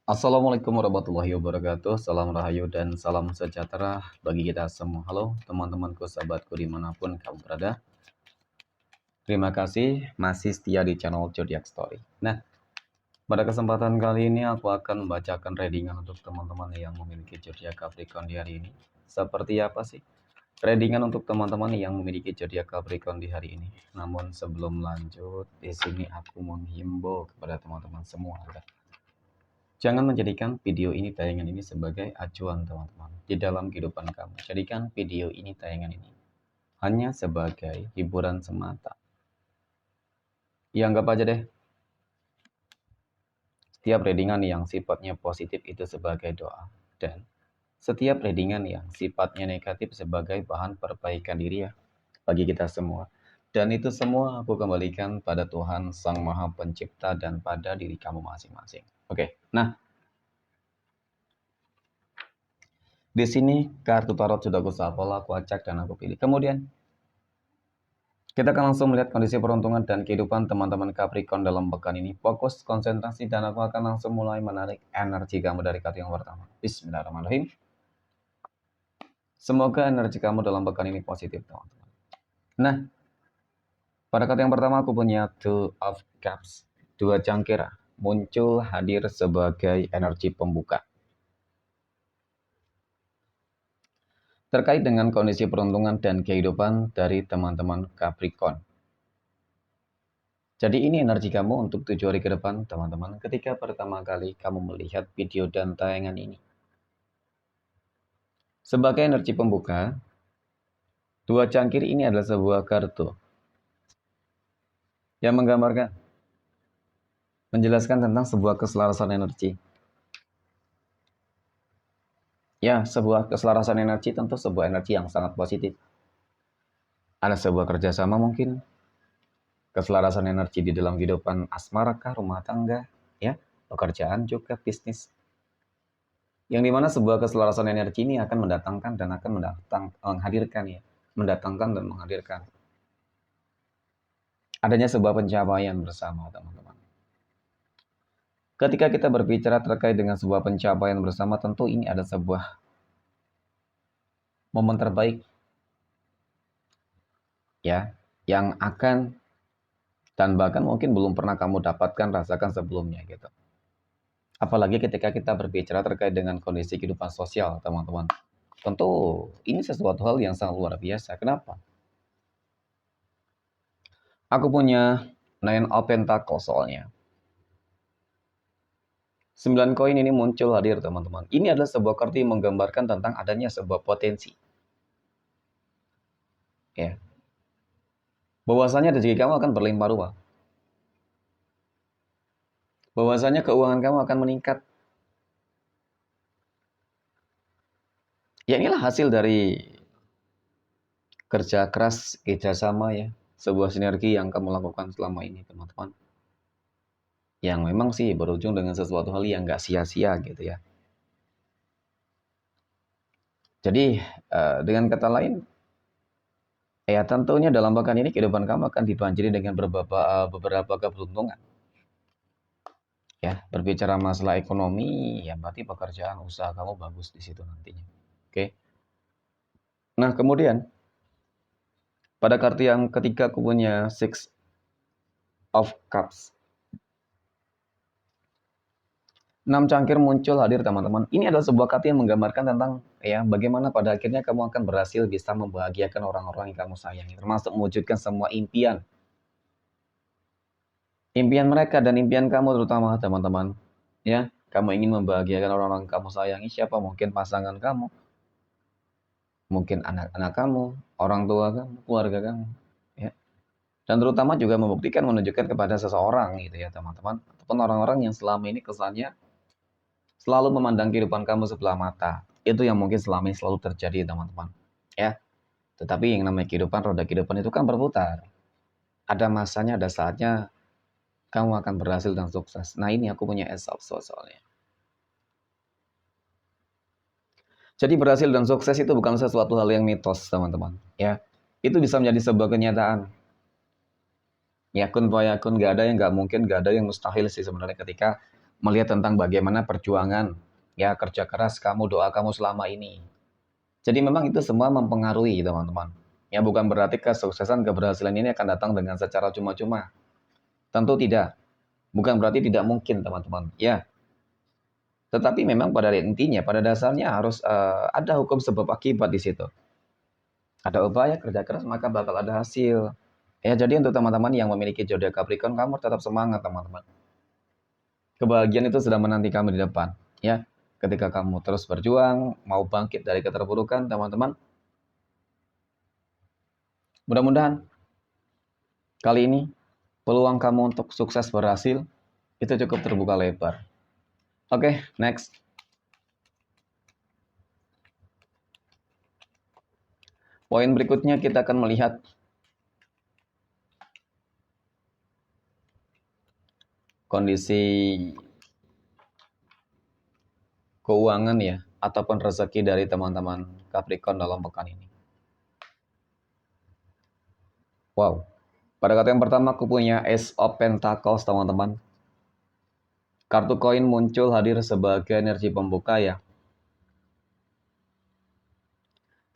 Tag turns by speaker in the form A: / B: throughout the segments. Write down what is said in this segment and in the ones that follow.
A: Assalamualaikum warahmatullahi wabarakatuh. Salam rahayu dan salam sejahtera bagi kita semua. Halo teman-temanku, sahabatku dimanapun kamu berada. Terima kasih masih setia di channel Zodiac Story. Nah, pada kesempatan kali ini aku akan membacakan readingan untuk teman-teman yang memiliki zodiak Capricorn di hari ini. Seperti apa sih readingan untuk teman-teman yang memiliki zodiak Capricorn di hari ini? Namun sebelum lanjut, di sini aku menghimbau kepada teman-teman semua. Jangan menjadikan video ini tayangan ini sebagai acuan teman-teman di dalam kehidupan kamu. Jadikan video ini tayangan ini hanya sebagai hiburan semata. Ya anggap aja deh, setiap readingan yang sifatnya positif itu sebagai doa. Dan setiap readingan yang sifatnya negatif sebagai bahan perbaikan diri ya bagi kita semua. Dan itu semua aku kembalikan pada Tuhan Sang Maha Pencipta dan pada diri kamu masing-masing. Oke, nah di sini kartu tarot sudah aku shuffle, aku acak dan aku pilih. Kemudian kita akan langsung melihat kondisi peruntungan dan kehidupan teman-teman Capricorn dalam pekan ini. Fokus, konsentrasi, dan aku akan langsung mulai menarik energi kamu dari kartu yang pertama. Bismillahirrahmanirrahim. Semoga energi kamu dalam pekan ini positif, teman-teman. Nah, pada kartu yang pertama aku punya Two of Cups. Dua cangkir muncul hadir sebagai energi pembuka. Terkait dengan kondisi peruntungan dan kehidupan dari teman-teman Capricorn. Jadi ini energi kamu untuk 7 hari ke depan, teman-teman. Ketika pertama kali kamu melihat video dan tayangan ini. Sebagai energi pembuka, dua cangkir ini adalah sebuah kartu yang menggambarkan, menjelaskan tentang sebuah keselarasan energi. Ya, sebuah keselarasan energi tentu sebuah energi yang sangat positif. Ada sebuah kerjasama mungkin, keselarasan energi di dalam kehidupan asmara kah, rumah tangga, ya, pekerjaan juga, bisnis. Yang dimana sebuah keselarasan energi ini akan mendatangkan dan akan menghadirkan ya, mendatangkan dan menghadirkan adanya sebuah pencapaian bersama, teman-teman. Ketika kita berbicara terkait dengan sebuah pencapaian bersama, tentu ini ada sebuah momen terbaik ya, yang akan dan bahkan mungkin belum pernah kamu dapatkan, rasakan sebelumnya gitu. Apalagi ketika kita berbicara terkait dengan kondisi kehidupan sosial, teman-teman. Tentu ini sesuatu hal yang sangat luar biasa. Kenapa? Aku punya Nine of Pentacles soalnya. 9 koin ini muncul hadir, teman-teman. Ini adalah sebuah kartu yang menggambarkan tentang adanya sebuah potensi. Ya. Bahwasanya rezeki kamu akan berlimpah ruah. Bahwasanya keuangan kamu akan meningkat. Ya inilah hasil dari kerja keras, kerjasama ya. Sebuah sinergi yang kamu lakukan selama ini, teman-teman. Yang memang sih berujung dengan sesuatu hal yang gak sia-sia gitu ya. Jadi dengan kata lain, ya tentunya dalam pekan ini kehidupan kamu akan dibanjiri dengan beberapa keberuntungan. Ya, berbicara masalah ekonomi, ya berarti pekerjaan usaha kamu bagus di situ nantinya. Oke. Nah, kemudian pada kartu yang ketiga aku punya Six of Cups. 6 cangkir muncul hadir, teman-teman. Ini adalah sebuah kartu yang menggambarkan tentang ya bagaimana pada akhirnya kamu akan berhasil bisa membahagiakan orang-orang yang kamu sayangi, termasuk mewujudkan semua impian. Impian mereka dan impian kamu terutama, teman-teman. Ya, kamu ingin membahagiakan orang-orang kamu sayangi, siapa mungkin pasangan kamu, mungkin anak-anak kamu, orang tua kamu, keluarga kamu, ya. Dan terutama juga membuktikan, menunjukkan kepada seseorang gitu ya, teman-teman, ataupun orang-orang yang selama ini kesannya selalu memandang kehidupan kamu sebelah mata. Itu yang mungkin selama ini selalu terjadi, teman-teman. Ya. Tetapi yang namanya kehidupan, roda kehidupan itu kan berputar. Ada masanya, ada saatnya kamu akan berhasil dan sukses. Nah, ini aku punya Ace of Swords soalnya. Jadi berhasil dan sukses itu bukan sesuatu hal yang mitos, teman-teman. Ya, itu bisa menjadi sebuah kenyataan. Ya, kun fayakun, gak ada yang gak mungkin, gak ada yang mustahil sih sebenarnya ketika melihat tentang bagaimana perjuangan, ya kerja keras kamu, doa kamu selama ini. Jadi memang itu semua mempengaruhi teman-teman. Ya bukan berarti kesuksesan, keberhasilan ini akan datang dengan secara cuma-cuma. Tentu tidak. Bukan berarti tidak mungkin teman-teman. Ya, tetapi memang pada intinya, pada dasarnya harus ada hukum sebab akibat di situ. Ada upaya kerja keras maka bakal ada hasil. Ya jadi untuk teman-teman yang memiliki zodiak Capricorn, kamu tetap semangat teman-teman. Kebahagiaan itu sedang menanti kamu di depan. Ya, ketika kamu terus berjuang, mau bangkit dari keterpurukan teman-teman. Mudah-mudahan kali ini peluang kamu untuk sukses berhasil itu cukup terbuka lebar. Oke, next. Poin berikutnya kita akan melihat kondisi keuangan ya, ataupun rezeki dari teman-teman Capricorn dalam pekan ini. Wow. Pada kartu yang pertama aku punya Ace of Pentacles teman-teman. Kartu koin muncul hadir sebagai energi pembuka ya.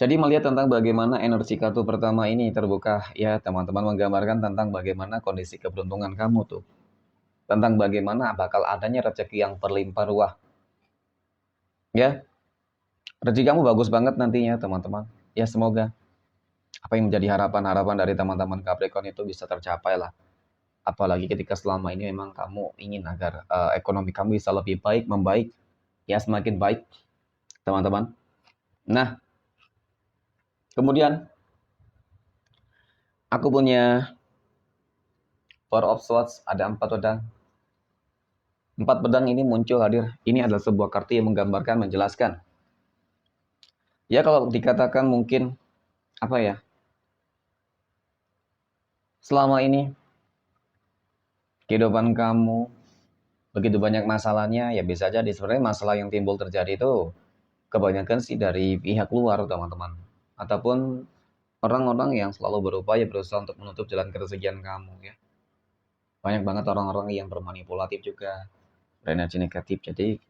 A: Jadi melihat tentang bagaimana energi kartu pertama ini terbuka ya teman-teman, menggambarkan tentang bagaimana kondisi keberuntungan kamu tuh. Tentang bagaimana bakal adanya rezeki yang berlimpah ruah. Ya, rezeki kamu bagus banget nantinya teman-teman. Ya semoga apa yang menjadi harapan-harapan dari teman-teman Capricorn itu bisa tercapai lah. Apalagi ketika selama ini memang kamu ingin agar ekonomi kamu bisa lebih baik, membaik, ya semakin baik teman-teman. Nah, kemudian aku punya Four of Swords, ada 4 pedang. 4 pedang ini muncul hadir. Ini adalah sebuah kartu yang menggambarkan, menjelaskan. Ya kalau dikatakan mungkin apa ya? Selama ini kehidupan kamu begitu banyak masalahnya, ya bisa jadi sebenarnya masalah yang timbul terjadi itu kebanyakan sih dari pihak luar teman-teman. Ataupun orang-orang yang selalu berupaya berusaha untuk menutup jalan kerezekian kamu ya. Banyak banget orang-orang yang bermanipulatif juga, berenergi negatif. Jadi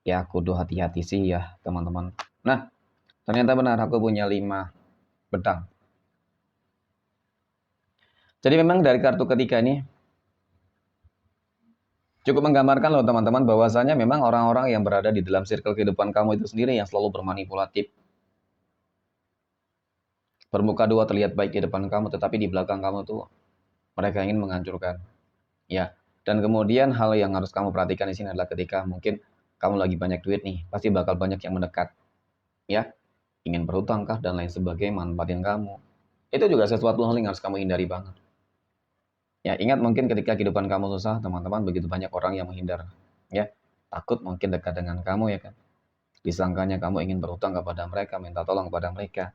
A: ya kudu hati-hati sih ya teman-teman. Nah, ternyata benar aku punya 5 pedang. Jadi memang dari kartu ketiga ini cukup menggambarkan loh teman-teman, bahwasanya memang orang-orang yang berada di dalam circle kehidupan kamu itu sendiri yang selalu bermanipulatif. Bermuka dua terlihat baik di depan kamu, tetapi di belakang kamu tuh mereka ingin menghancurkan. Ya, dan kemudian hal yang harus kamu perhatikan di sini adalah ketika mungkin kamu lagi banyak duit nih, pasti bakal banyak yang mendekat. Ya, ingin berhutang kah dan lain sebagainya, manfaatin kamu. Itu juga sesuatu hal yang harus kamu hindari banget. Ya, ingat mungkin ketika kehidupan kamu susah, teman-teman, begitu banyak orang yang menghindar. Ya, takut mungkin dekat dengan kamu ya kan. Disangkanya kamu ingin berhutang kepada mereka, minta tolong kepada mereka.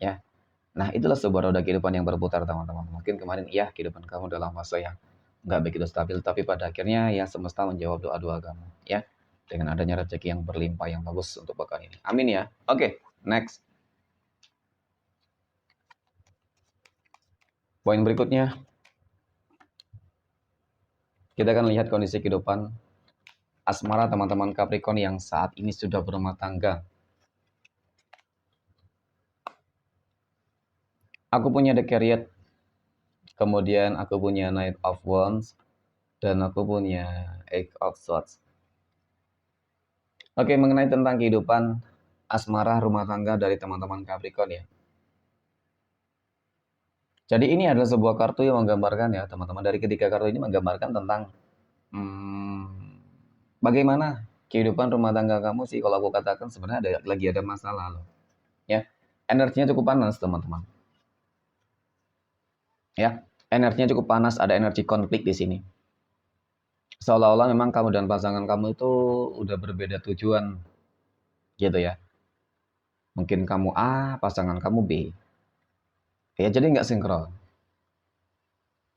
A: Ya, nah itulah sebuah roda kehidupan yang berputar teman-teman. Mungkin kemarin iya kehidupan kamu dalam fase yang nggak begitu stabil, tapi pada akhirnya ya semesta menjawab doa-doa kamu. Ya, dengan adanya rezeki yang berlimpah yang bagus untuk pekan ini. Amin ya. Oke, next. Poin berikutnya, kita akan lihat kondisi kehidupan asmara teman-teman Capricorn yang saat ini sudah berumah tangga. Aku punya The Chariot, kemudian aku punya Knight of Wands, dan aku punya Eight of Swords. Oke, mengenai tentang kehidupan asmara rumah tangga dari teman-teman Capricorn ya. Jadi ini adalah sebuah kartu yang menggambarkan ya teman-teman. Dari ketiga kartu ini menggambarkan tentang hmm, bagaimana kehidupan rumah tangga kamu sih. Kalau aku katakan sebenarnya lagi ada masalah loh. Ya, energinya cukup panas teman-teman. Ya, energinya cukup panas. Ada energi konflik di sini. Seolah-olah memang kamu dan pasangan kamu itu udah berbeda tujuan gitu ya. Mungkin kamu A, pasangan kamu B. Ya, jadi nggak sinkron.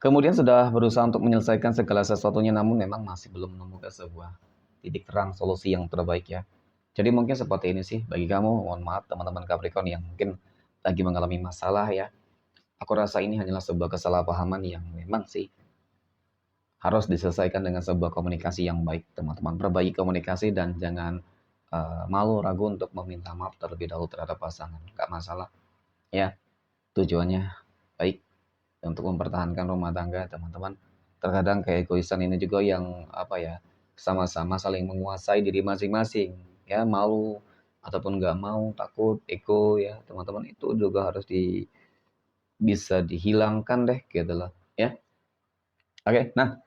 A: Kemudian sudah berusaha untuk menyelesaikan segala sesuatunya, namun memang masih belum menemukan sebuah titik terang solusi yang terbaik ya. Jadi mungkin seperti ini sih bagi kamu, mohon maaf teman-teman Capricorn yang mungkin lagi mengalami masalah ya. Aku rasa ini hanyalah sebuah kesalahpahaman yang memang sih harus diselesaikan dengan sebuah komunikasi yang baik, teman-teman. Perbaiki komunikasi dan jangan malu ragu untuk meminta maaf terlebih dahulu terhadap pasangan. Nggak masalah, ya. Tujuannya baik untuk mempertahankan rumah tangga, teman-teman. Terkadang keegoisan ini juga yang apa ya, sama-sama saling menguasai diri masing-masing, ya, malu ataupun nggak mau, takut, ego, ya, teman-teman, itu juga harus bisa dihilangkan deh, gitu loh, ya. Oke, nah,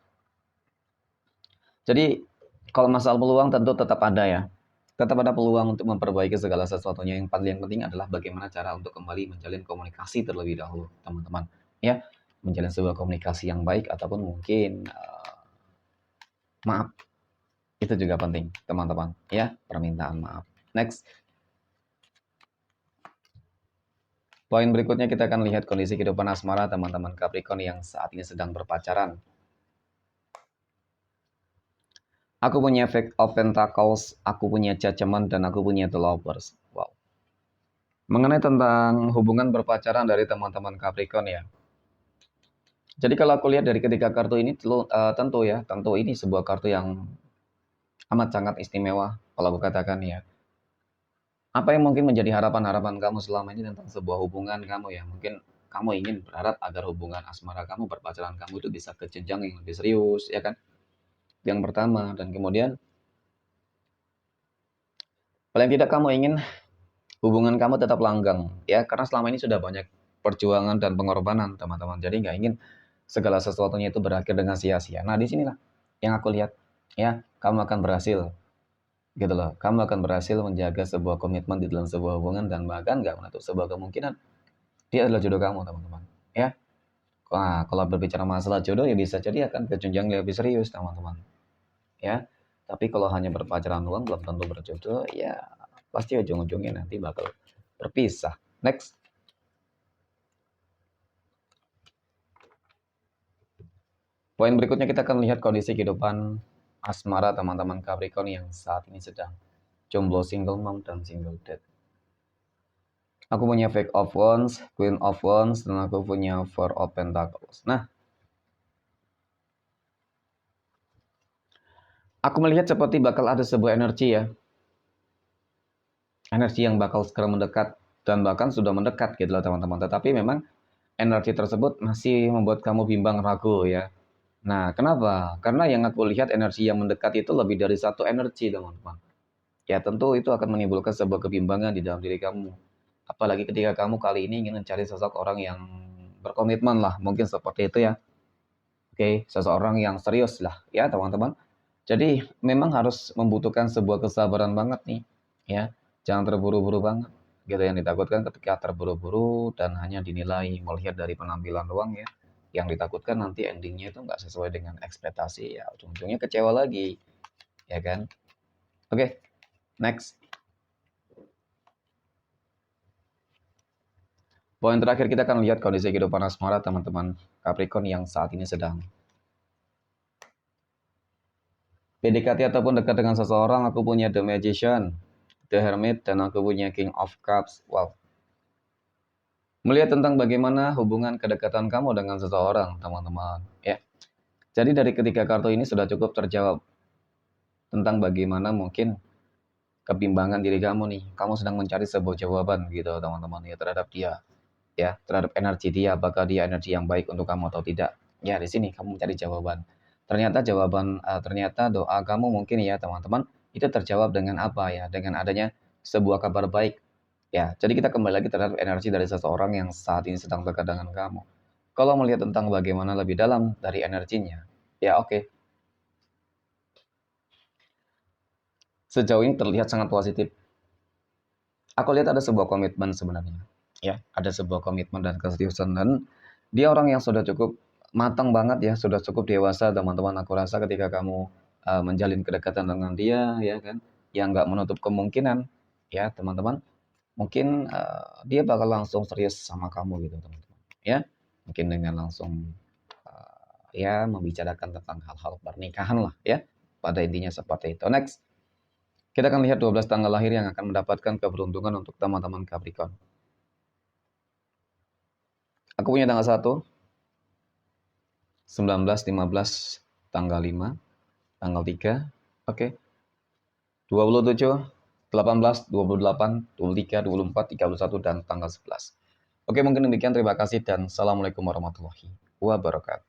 A: jadi kalau masalah peluang tentu tetap ada ya. Tetap ada peluang untuk memperbaiki segala sesuatunya. Yang paling penting adalah bagaimana cara untuk kembali menjalin komunikasi terlebih dahulu, teman-teman. Ya, menjalin sebuah komunikasi yang baik ataupun mungkin maaf. Itu juga penting, teman-teman. Ya, permintaan maaf. Next. Poin berikutnya kita akan lihat kondisi kehidupan asmara teman-teman Capricorn yang saat ini sedang berpacaran. Aku punya Five of Pentacles, aku punya Judgment, dan aku punya The Lovers. Wow. Mengenai tentang hubungan berpacaran dari teman-teman Capricorn ya. Jadi kalau aku lihat dari ketiga kartu ini tentu ini sebuah kartu yang amat sangat istimewa kalau aku katakan ya. Apa yang mungkin menjadi harapan-harapan kamu selama ini tentang sebuah hubungan kamu ya? Mungkin kamu ingin berharap agar hubungan asmara kamu, berpacaran kamu itu bisa ke jenjang yang lebih serius, ya kan? Yang pertama, dan kemudian paling tidak kamu ingin hubungan kamu tetap langgeng, ya, karena selama ini sudah banyak perjuangan dan pengorbanan, teman-teman. Jadi nggak ingin segala sesuatunya itu berakhir dengan sia-sia. Nah, disinilah yang aku lihat, ya, kamu akan berhasil, gitu loh. Kamu akan berhasil menjaga sebuah komitmen di dalam sebuah hubungan dan bahkan nggak menutup sebuah kemungkinan dia adalah jodoh kamu, teman-teman. Ya, nah, kalau berbicara masalah jodoh ya bisa jadi akan ke jenjang yang lebih serius, teman-teman. Ya, tapi kalau hanya berpacaran doang belum tentu berjodoh, ya pasti ujung-ujungnya nanti bakal berpisah. Next. Poin berikutnya kita akan lihat kondisi kehidupan asmara teman-teman Capricorn yang saat ini sedang jomblo, single mom, dan single dad. Aku punya Five of Wands, Queen of Wands, dan aku punya Four of Pentacles. Nah, aku melihat seperti bakal ada sebuah energi ya. Energi yang bakal segera mendekat dan bahkan sudah mendekat gitu loh teman-teman. Tetapi memang energi tersebut masih membuat kamu bimbang ragu ya. Nah, kenapa? Karena yang aku lihat energi yang mendekat itu lebih dari satu energi, teman-teman. Ya, tentu itu akan menimbulkan sebuah kebimbangan di dalam diri kamu. Apalagi ketika kamu kali ini ingin mencari sosok orang yang berkomitmen lah, mungkin seperti itu ya. Oke, seseorang yang serius lah, ya teman-teman. Jadi memang harus membutuhkan sebuah kesabaran banget nih, ya. Jangan terburu-buru banget. Gitu yang ditakutkan ketika terburu-buru dan hanya dinilai melihat dari penampilan doang ya. Yang ditakutkan nanti endingnya itu nggak sesuai dengan ekspektasi ya, ujung-ujungnya kecewa lagi, ya kan? Oke, next. Poin terakhir kita akan lihat kondisi kehidupan asmara teman-teman Capricorn yang saat ini sedang PDKT ataupun dekat dengan seseorang. Aku punya The Magician, The Hermit, dan aku punya King of Cups. Wow. Melihat tentang bagaimana hubungan kedekatan kamu dengan seseorang, teman-teman. Ya. Jadi dari ketiga kartu ini sudah cukup terjawab tentang bagaimana mungkin kebimbangan diri kamu nih. Kamu sedang mencari sebuah jawaban gitu, teman-teman, ya, terhadap dia. Ya, terhadap energi dia, apakah dia energi yang baik untuk kamu atau tidak. Ya, di sini kamu mencari jawaban. Ternyata doa kamu mungkin ya, teman-teman, itu terjawab dengan apa ya? Dengan adanya sebuah kabar baik. Ya, jadi kita kembali lagi terhadap energi dari seseorang yang saat ini sedang dekat dengan kamu. Kalau melihat tentang bagaimana lebih dalam dari energinya, ya oke. Sejauh ini terlihat sangat positif. Aku lihat ada sebuah komitmen sebenarnya. Ya, ada sebuah komitmen dan keseriusan dan dia orang yang sudah cukup matang banget ya, sudah cukup dewasa teman-teman. Aku rasa ketika kamu menjalin kedekatan dengan dia ya kan, yang nggak menutup kemungkinan ya teman-teman, mungkin dia bakal langsung serius sama kamu gitu teman-teman. Ya, mungkin dengan langsung ya membicarakan tentang hal-hal pernikahan lah ya. Pada intinya seperti itu. Next. Kita akan lihat 12 tanggal lahir yang akan mendapatkan keberuntungan untuk teman-teman Capricorn. Aku punya tanggal 1, 19, 15, tanggal 5, tanggal 3, oke, 27, 18, 28, 23, 24, 31, dan tanggal 11. Oke, mungkin demikian. Terima kasih dan Assalamualaikum warahmatullahi wabarakatuh.